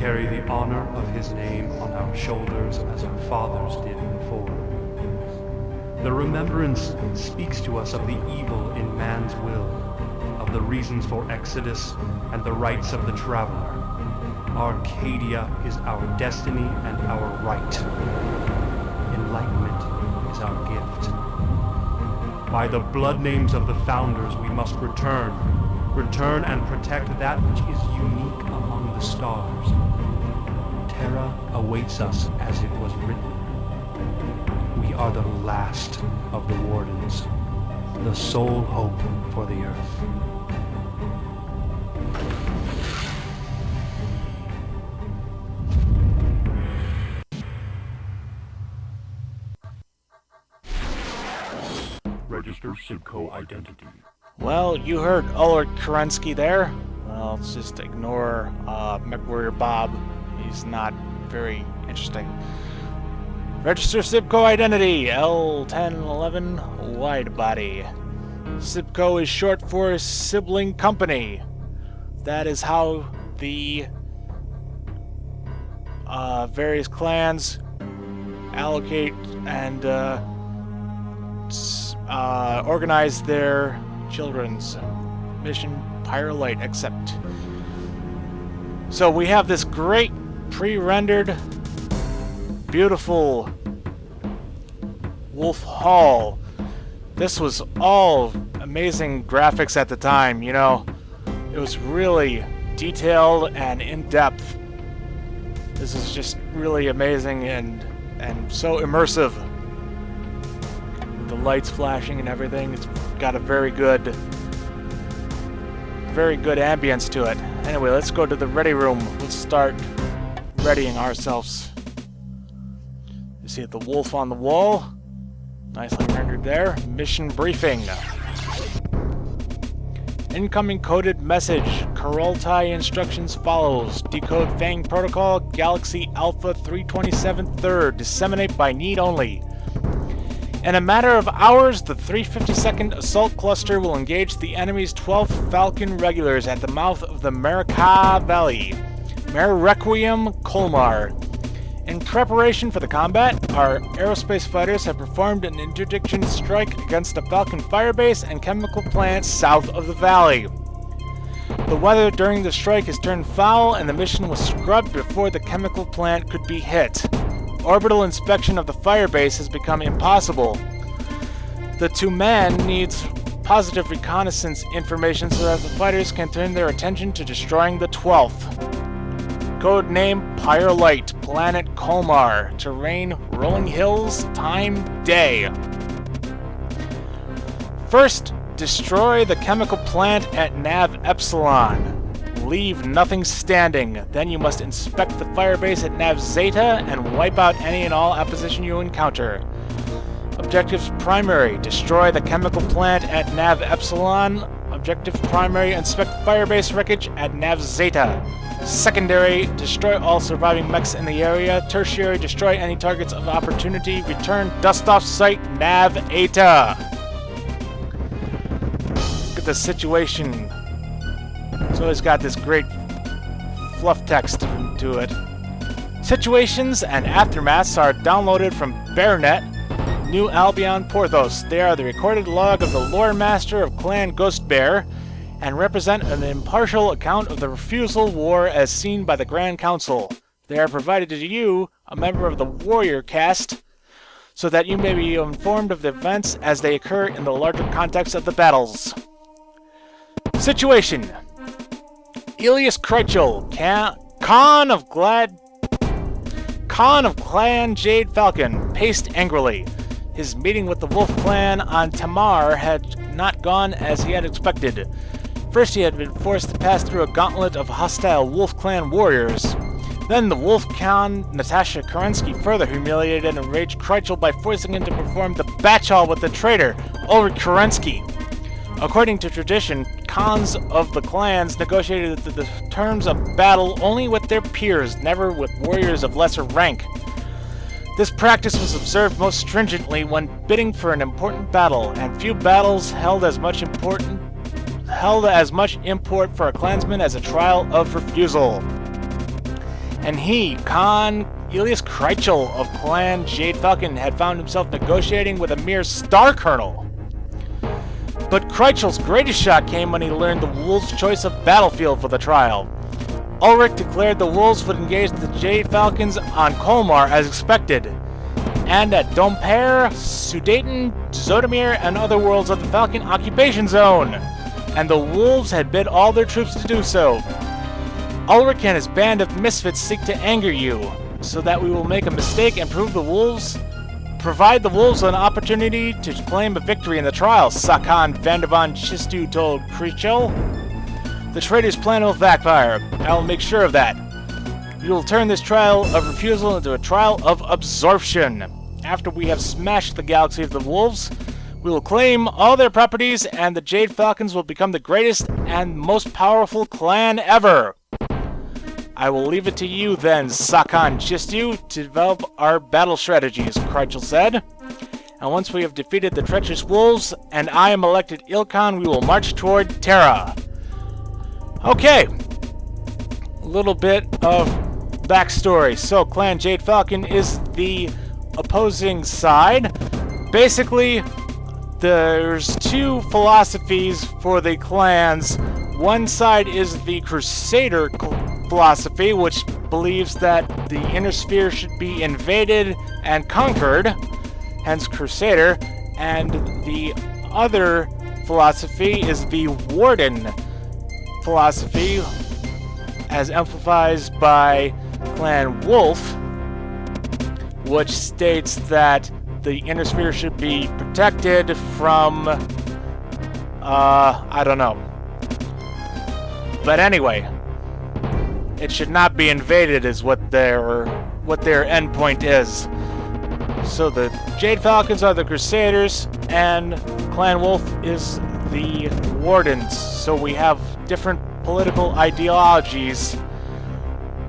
carry the honor of his name on our shoulders as our fathers did before. The remembrance speaks to us of the evil in man's will, of the reasons for exodus and the rights of the traveler. Arcadia is our destiny and our right. Enlightenment is our gift. By the blood names of the founders we must return and protect that which is unique among the stars. Terra awaits us as it was written. We are the last of the Wardens, the sole hope for the Earth. Register Simcoe identity. Well, you heard Ulrich Kerensky there. Well, let's just ignore MechWarrior Bob. He's not very interesting. Register Simcoe identity, L1011 Widebody. Simcoe is short for Sibling Company. That is how the various clans allocate and organize their children's mission Pyre Light accept. So we have this great pre-rendered beautiful Wolf Hall. This was all amazing graphics at the time, you know. It was really detailed and in-depth. This is just really amazing and so immersive. With the lights flashing and everything, it's got a very good ambience to it. Anyway, let's go to the ready room. Let's start readying ourselves. You see the wolf on the wall. Nicely rendered there. Mission briefing. Incoming coded message. Kurultai instructions follows. Decode Fang Protocol, Galaxy Alpha 327 3rd. Disseminate by need only. In a matter of hours, the 352nd Assault Cluster will engage the enemy's 12th Falcon regulars at the mouth of the Marika Valley. MechWarrior Colmar. In preparation for the combat, our aerospace fighters have performed an interdiction strike against the Falcon firebase and chemical plant south of the valley. The weather during the strike has turned foul and the mission was scrubbed before the chemical plant could be hit. Orbital inspection of the firebase has become impossible. The two-man needs positive reconnaissance information so that the fighters can turn their attention to destroying the 12th. Code name Pyre Light, planet Colmar, terrain rolling hills, time day. First, destroy the chemical plant at Nav Epsilon. Leave nothing standing. Then you must inspect the firebase at Nav Zeta and wipe out any and all opposition you encounter. Objectives primary, destroy the chemical plant at Nav Epsilon. Objective primary, inspect firebase wreckage at Nav Zeta. Secondary, destroy all surviving mechs in the area. Tertiary, destroy any targets of opportunity. Return dust off site Nav Eta. Look at the situation. It's always got this great fluff text to it. Situations and aftermaths are downloaded from BareNet, New Albion Porthos. They are the recorded log of the lore master of Clan Ghost Bear and represent an impartial account of the refusal war as seen by the Grand Council. They are provided to you, a member of the Warrior Caste, so that you may be informed of the events as they occur in the larger context of the battles. Situation. Elias Kreichel, Khan of Clan Jade Falcon, paced angrily. His meeting with the Wolf Clan on Tamar had not gone as he had expected. First, he had been forced to pass through a gauntlet of hostile Wolf Clan warriors. Then the Wolf Khan, Natasha Kerensky, further humiliated and enraged Kreichel by forcing him to perform the batchal with the traitor, Ulrich Kerensky. According to tradition, Khans of the clans negotiated the terms of battle only with their peers, never with warriors of lesser rank. This practice was observed most stringently when bidding for an important battle, and few battles held as much import for a clansman as a trial of refusal. and he, Khan Elias Krychel of Clan Jade Falcon, had found himself negotiating with a mere Star Colonel. But Krychel's greatest shot came when he learned the Wolves' choice of battlefield for the trial. Ulrich declared the Wolves would engage the Jade Falcons on Colmar as expected, and at Domper, Sudeten, Zodomir, and other worlds of the Falcon occupation zone, and the Wolves had bid all their troops to do so. Ulrich and his band of misfits seek to anger you, so that we will make a mistake and provide the Wolves an opportunity to claim a victory in the trial, Sakan Vandervan Chistu told Krychel. The traitor's plan will backfire. I will make sure of that. We will turn this trial of refusal into a trial of absorption. After we have smashed the galaxy of the Wolves, we will claim all their properties, and the Jade Falcons will become the greatest and most powerful clan ever. I will leave it to you then, Sakan Chistu, to develop our battle strategies, Krychel said. And once we have defeated the treacherous Wolves, and I am elected Ilkhan, we will march toward Terra. Okay. A little bit of backstory. So, Clan Jade Falcon is the opposing side. Basically, there's two philosophies for the clans. One side is the Crusader philosophy, which believes that the inner sphere should be invaded and conquered, hence Crusader, and the other philosophy is the Warden philosophy, as emphasized by Clan Wolf, which states that the inner sphere should be protected from, I don't know. But anyway, it should not be invaded is what their endpoint is. So the Jade Falcons are the Crusaders, and Clan Wolf is the Wardens. So we have different political ideologies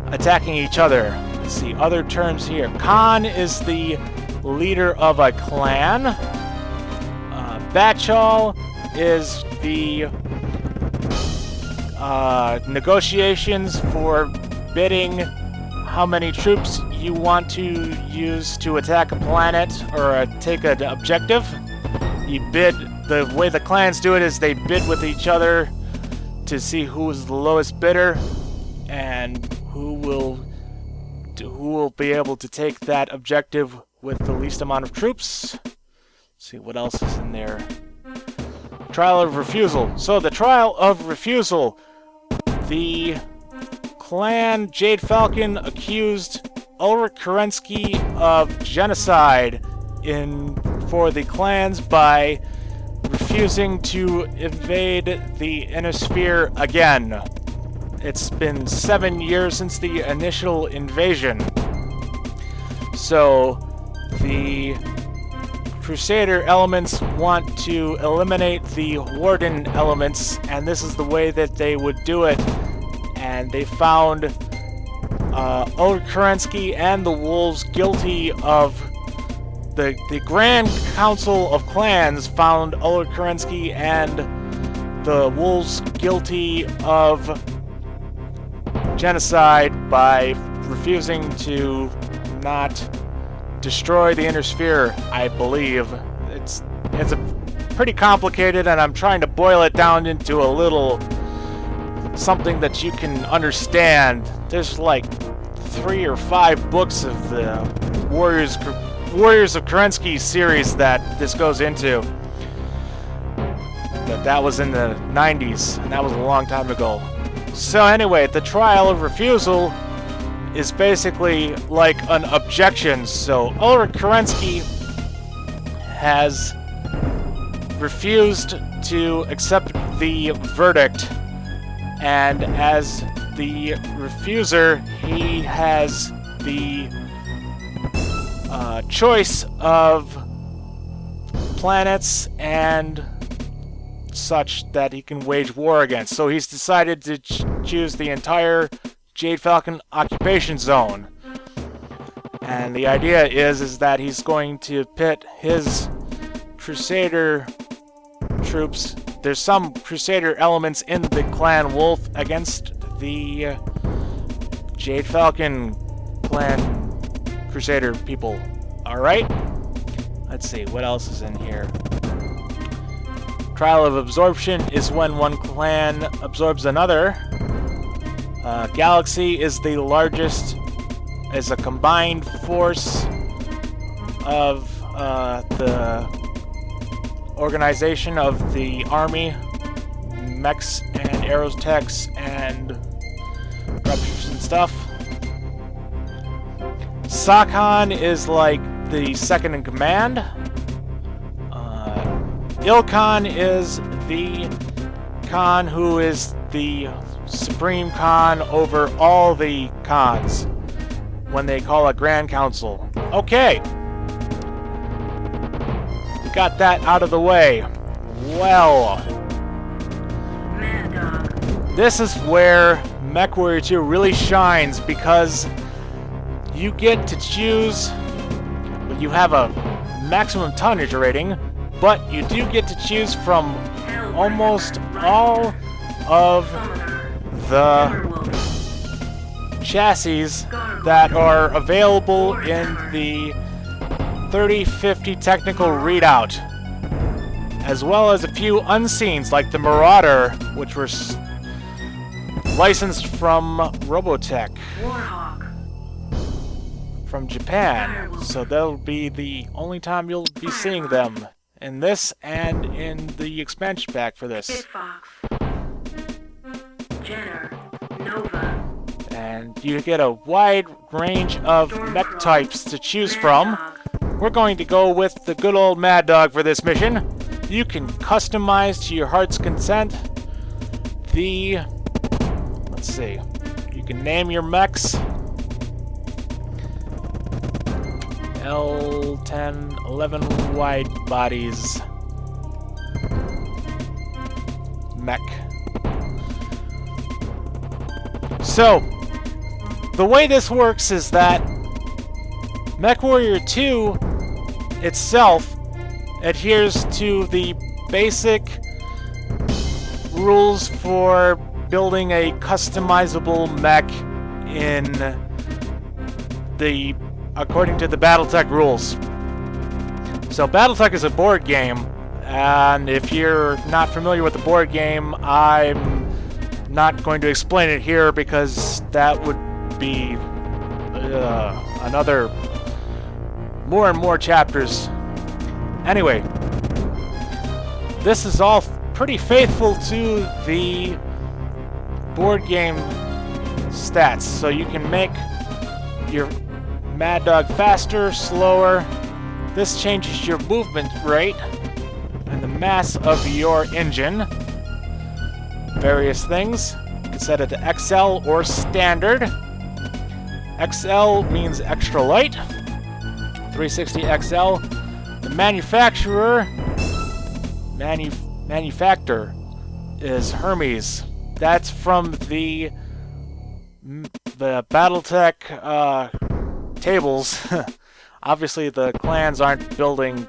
attacking each other. Let's see, other terms here. Khan is the leader of a clan. Bachal is the negotiations for bidding how many troops you want to use to attack a planet or take an objective. You bid, the way the clans do it is they bid with each other to see who is the lowest bidder and who will be able to take that objective with the least amount of troops. Let's see what else is in there. Trial of refusal. So the trial of refusal. The clan Jade Falcon accused Ulrich Kerensky of genocide for the clans by refusing to invade the inner sphere again. It's been 7 years since the initial invasion. So the Crusader elements want to eliminate the Warden elements, and this is the way that they would do it. And they found Ulrich Kerensky and the Wolves guilty of... The Grand Council of Clans found Ulrich Kerensky and the Wolves guilty of genocide by refusing to not destroy the inner sphere, I believe. It's a pretty complicated, and I'm trying to boil it down into a little something that you can understand. There's like 3 or 5 books of the Warriors of Kerensky series that this goes into. But that was in the 90s, and that was a long time ago. So anyway, the trial of refusal is basically like an objection. So Ulrich Kerensky has refused to accept the verdict, and as the refuser, he has the choice of planets and such that he can wage war against. So he's decided to choose the entire Jade Falcon occupation zone. And the idea is that he's going to pit his Crusader troops. There's some Crusader elements in the Clan Wolf against the Jade Falcon Clan Crusader people. Alright. Let's see, what else is in here? Trial of Absorption is when one clan absorbs another. Galaxy is the largest, is a combined force of the organization of the army, mechs and aerotechs and ruptures and stuff. Sakhan is like the second in command. Ilkhan is the Khan who is the supreme Khan over all the Khans when they call a Grand Council. Okay. Got that out of the way. Well, this is where MechWarrior 2 really shines because you get to choose. You have a maximum tonnage rating, but you do get to choose from almost all of the chassis that are available in the 3050 technical readout, as well as a few unseens like the Marauder, which were licensed from Robotech from Japan. So that'll be the only time you'll be seeing them, in this and in the expansion pack for this. And you get a wide range of mech types to choose from. We're going to go with the good old Mad Dog for this mission. You can customize to your heart's content the... let's see. You can name your mechs. L10, 11 wide bodies. Mech. So, the way this works is that MechWarrior 2 itself adheres to the basic rules for building a customizable mech in the according to the BattleTech rules. So BattleTech is a board game, and if you're not familiar with the board game, I'm not going to explain it here because that would be another more and more chapters. Anyway, this is all pretty faithful to the board game stats, so you can make your Mad Dog faster, slower. This changes your movement rate and the mass of your engine. Various things. You can set it to XL or Standard. XL means extra light. 360 XL. The manufacturer is Hermes. That's from the BattleTech tables. Obviously the clans aren't building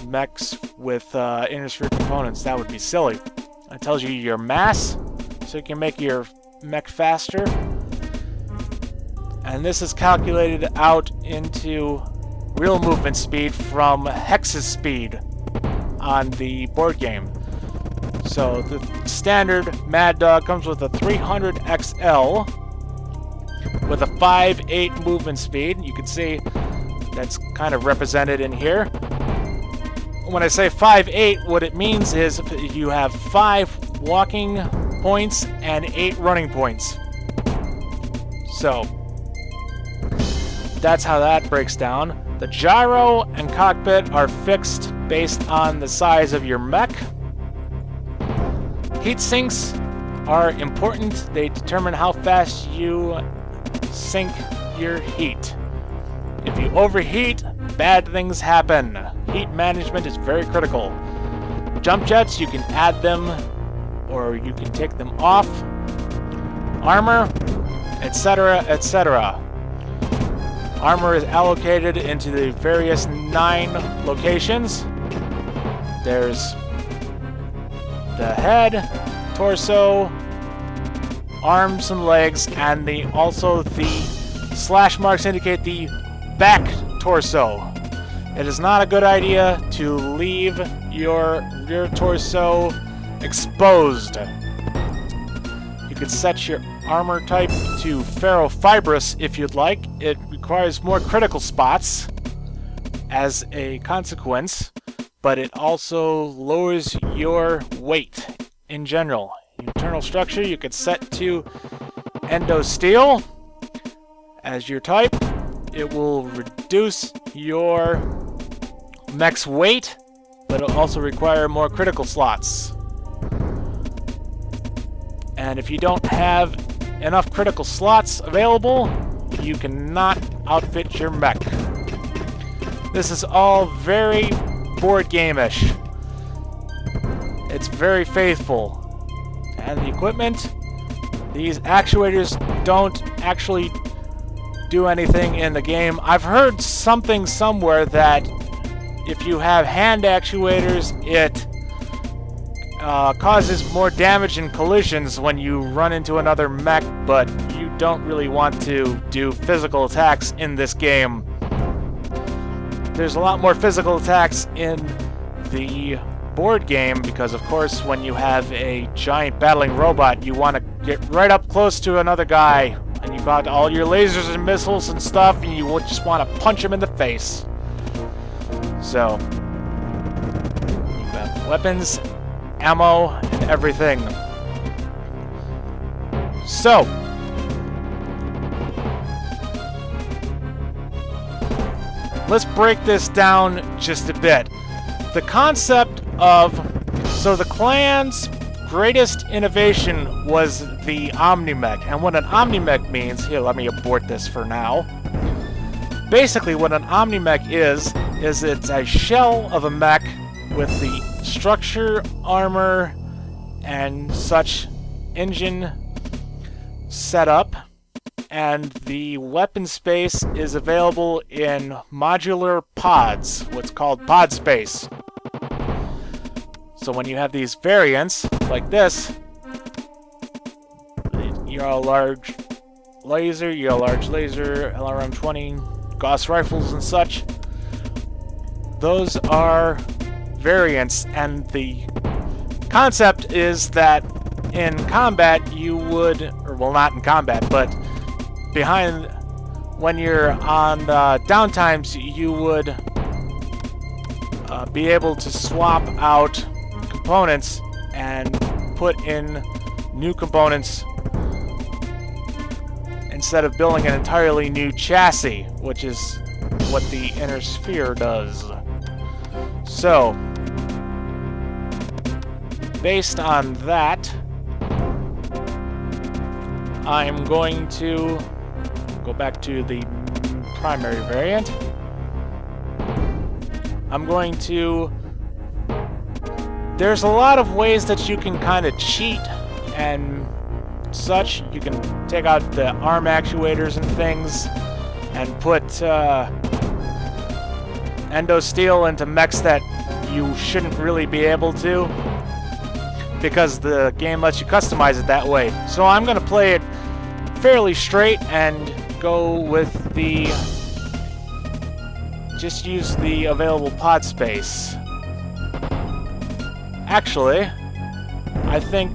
mechs with inner sphere components. That would be silly. It tells you your mass, so you can make your mech faster. And this is calculated out into real movement speed from Hex's speed on the board game. So the standard Mad Dog comes with a 300 XL with a 5.8 movement speed. You can see that's kind of represented in here. When I say 5.8, what it means is you have 5 walking points and 8 running points. So that's how that breaks down. The gyro and cockpit are fixed based on the size of your mech. Heat sinks are important. They determine how fast you sink your heat. If you overheat, bad things happen. Heat management is very critical. Jump jets, you can add them or you can take them off. Armor, etc., etc. Armor is allocated into the various 9 locations. There's the head, torso, arms and legs, and also the slash marks indicate the back torso. It is not a good idea to leave your rear torso exposed. You could set your armor type to ferrofibrous if you'd like. It requires more critical spots as a consequence, but it also lowers your weight in general. Internal structure you could set to endosteel as your type. It will reduce your mech's weight, but it'll also require more critical slots. And if you don't have enough critical slots available, you cannot outfit your mech. This is all very board game-ish. It's very faithful. And the equipment, these actuators don't actually do anything in the game. I've heard something somewhere that if you have hand actuators, it causes more damage and collisions when you run into another mech, but you don't really want to do physical attacks in this game. There's a lot more physical attacks in the board game because, of course, when you have a giant battling robot, you want to get right up close to another guy, and you've got all your lasers and missiles and stuff, and you just want to punch him in the face. So, you've got weapons, ammo, and everything. So, let's break this down just a bit. The concept of... So the clan's greatest innovation was the Omni-Mech. And what an Omni-Mech means... Here, let me abort this for now. Basically, what an Omni-Mech is it's a shell of a mech with the structure, armor, and such engine set up. And the weapon space is available in modular pods, what's called pod space. So when you have these variants, like this, you're a large laser, LRM-20, Gauss rifles and such, those are variants, and the concept is that in combat you would, or well, not in combat, but behind, when you're on downtimes, you would be able to swap out components and put in new components instead of building an entirely new chassis, which is what the inner sphere does. So, based on that, I'm going to go back to the primary variant. I'm going to... There's a lot of ways that you can kind of cheat and such. You can take out the arm actuators and things and put endosteel into mechs that you shouldn't really be able to, because the game lets you customize it that way. So I'm going to play it fairly straight and go with the... just use the available pod space. Actually, I think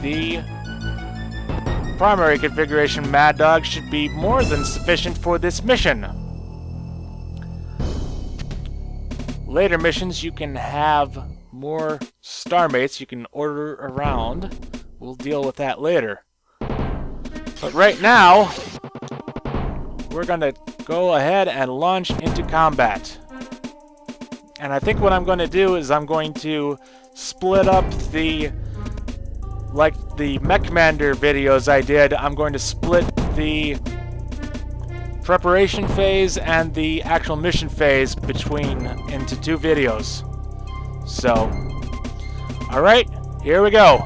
the primary configuration Mad Dog should be more than sufficient for this mission. Later missions, you can have more starmates you can order around. We'll deal with that later. But right now, we're gonna go ahead and launch into combat. And I think what I'm going to do is I'm going to split up the... like the Mech Commander videos I did, I'm going to split the preparation phase and the actual mission phase into two videos. So, alright, here we go.